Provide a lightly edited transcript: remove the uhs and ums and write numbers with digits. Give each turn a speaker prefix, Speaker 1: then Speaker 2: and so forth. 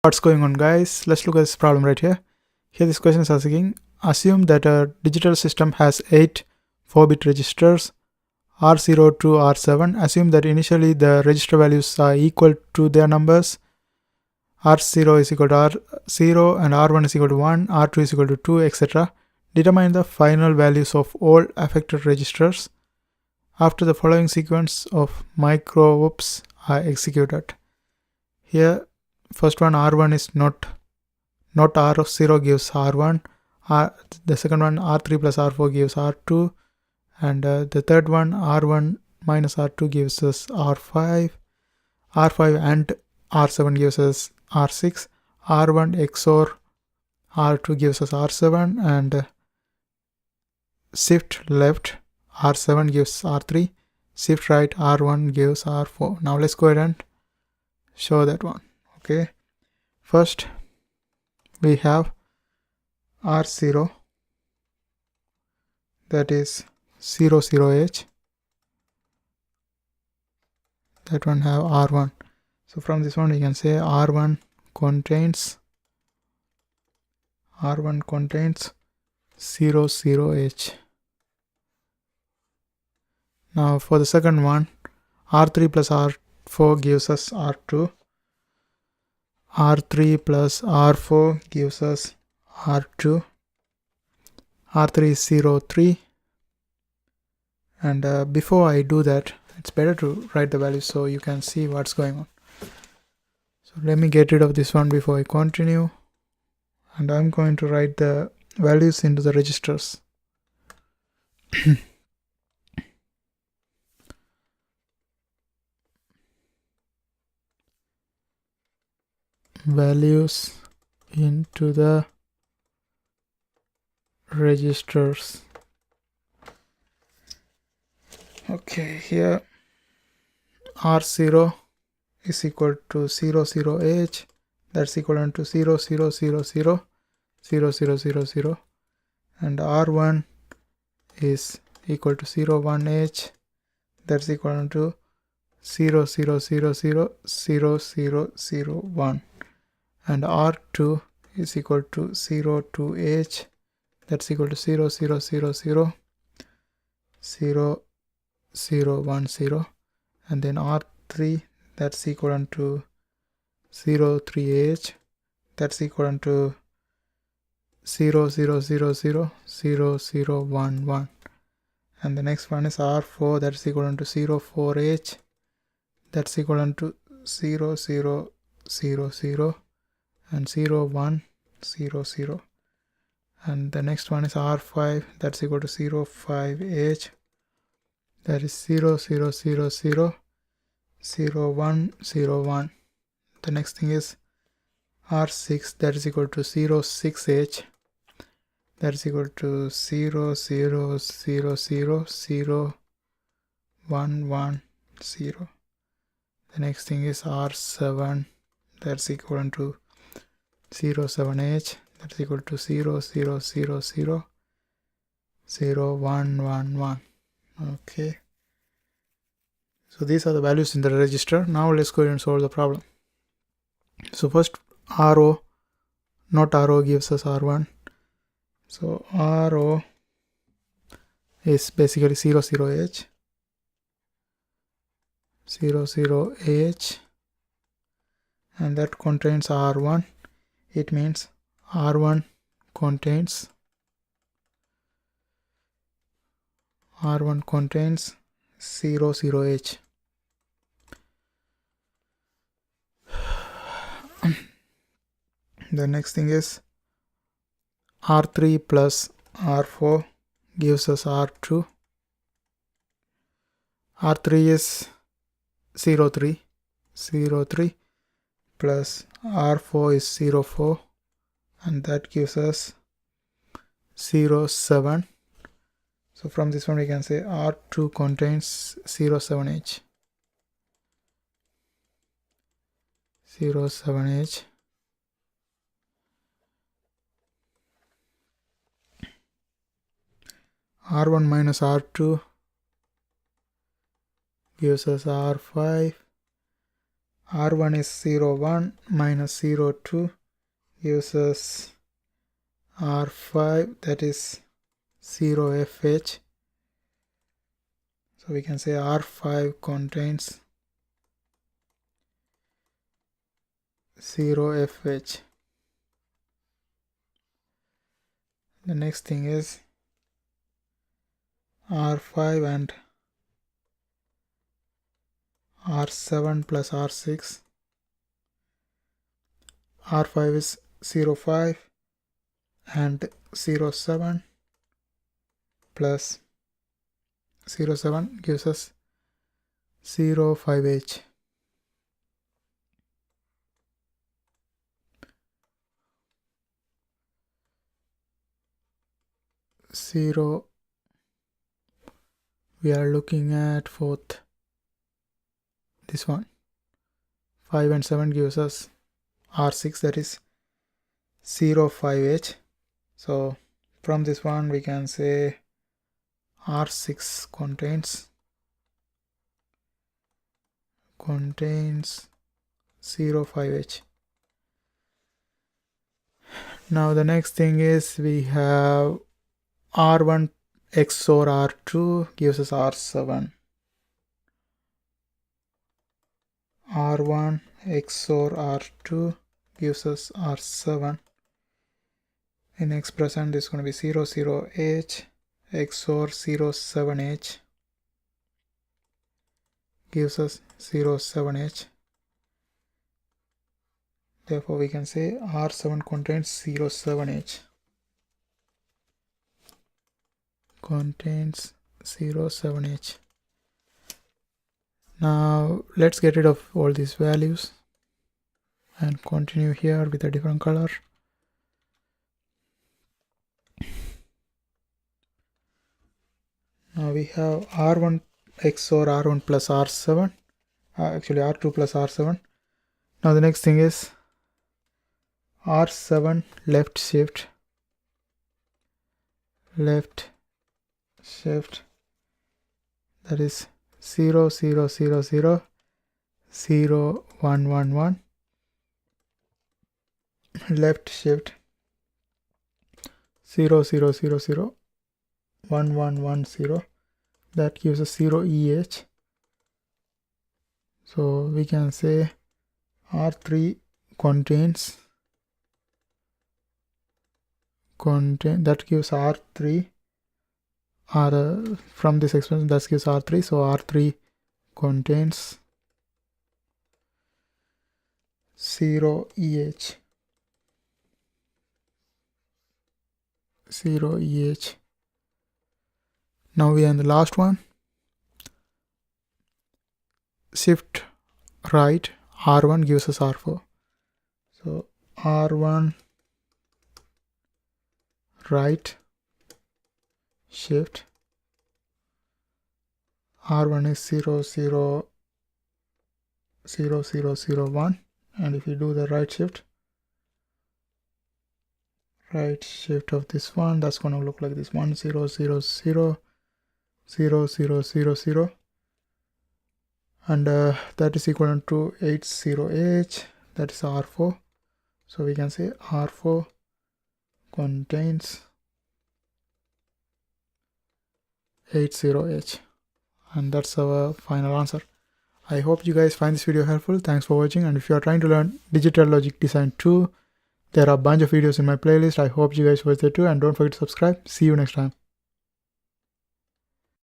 Speaker 1: What's going on, guys? Let's look at this problem right here. Here this question is asking, assume that a digital system has 8 4-bit registers R0 to R7. Assume that initially the register values are equal to their numbers. R0 is equal to R0 and R1 is equal to 1, R2 is equal to 2, etc. Determine the final values of all affected registers after the following sequence of microops are executed. Here first one, R1 is not R0 gives R1, the second one, R3 plus R4 gives R2, and the third one, R1 minus R2 gives us R5, R5 and R7 gives us R6, R1 XOR R2 gives us R7, and shift left R7 gives R3, shift right R1 gives R4. Now let's go ahead and show that one. Okay, first we have R0, that is 00H, that one have R1. So from this one we can say R1 contains 00H. Now for the second one, R3 plus R4 gives us R2, R3 plus R4 gives us R2, R3 is 03, and before I do that, it's better to write the values so you can see what's going on. So let me get rid of this one before I continue, and I'm going to write the values into the registers. Values into the registers. Okay, here R0 is equal to 00H, that's equivalent to 0000, and R1 is equal to 01H, that's equivalent to 00000001, and R2 is equal to 02H, that's equal to 00000010, and then R3, that's equivalent to 03H, that's equivalent to 00000011, and the next one is R4, that's equivalent to 04H, that's equivalent to 0000 and 0100, and the next one is R5, that's equal to 05H, that is 00000101. The next thing is R6, that is equal to 06H, that is equal to 00000110. The next thing is R7, that's equivalent to 07H, that's equal to 00000111. Okay, so these are the values in the register. Now let's go ahead and solve the problem. So first, RO, not RO, gives us R1. So RO is basically 00H, and that contains R1. It means R1 contains 00H. The next thing is R3 plus R4 gives us R2. R3 is 03 plus R4 is 04, and that gives us 07. So from this one we can say R2 contains 07H. R1 minus R2 gives us R5. R1 is 0, 1 minus 0, 2 gives us R5, that is 0 FH. So we can say R5 contains 0 FH. The next thing is R5 and R7 plus R6. R5 is 0, 5 and 0, 7 plus 0, 7 gives us 0, 5H. Zero, we are looking at fourth, this one. 5 and 7 gives us R6, that is 0, 5H. So from this one we can say R6 contains 0, 5H. Now the next thing is we have R1 XOR R2 gives us R7. R1 XOR R2 gives us R7. In expression, this is going to be 0, 0H XOR 0, 7H gives us 0, 7H. Therefore, we can say R7 contains 0, 7H. Contains 0, 7H. Now let's get rid of all these values and continue here with a different color. Now we have R1 XOR R1 plus R7, actually R2 plus R7. Now the next thing is R7 left shift, that is 0, 0, 0, 0, 0, 1, 1, 1. Left shift 0, 0, 0, 0, 1, 1, 1, 0. That gives us 0 EH. So we can say R3 contains that gives R3. From this expression that gives R3. So R3 contains 0 EH. 0 EH. Now we are in the last one. Shift right R1 gives us R4. So R1 right shift R1 is 0, 0, 0, 0, 0, 1, and if you do the right shift of this one, that's going to look like this: 1, 0, 0, 0, 0, 0, 0, 0, and that is equal to 80H, that is R4. So we can say R4 contains 80H, and that's our final answer. I hope you guys find this video helpful. Thanks for watching, and if you are trying to learn digital logic design 2, there are a bunch of videos in my playlist. I hope you guys watch it too, and don't forget to subscribe. See you next time.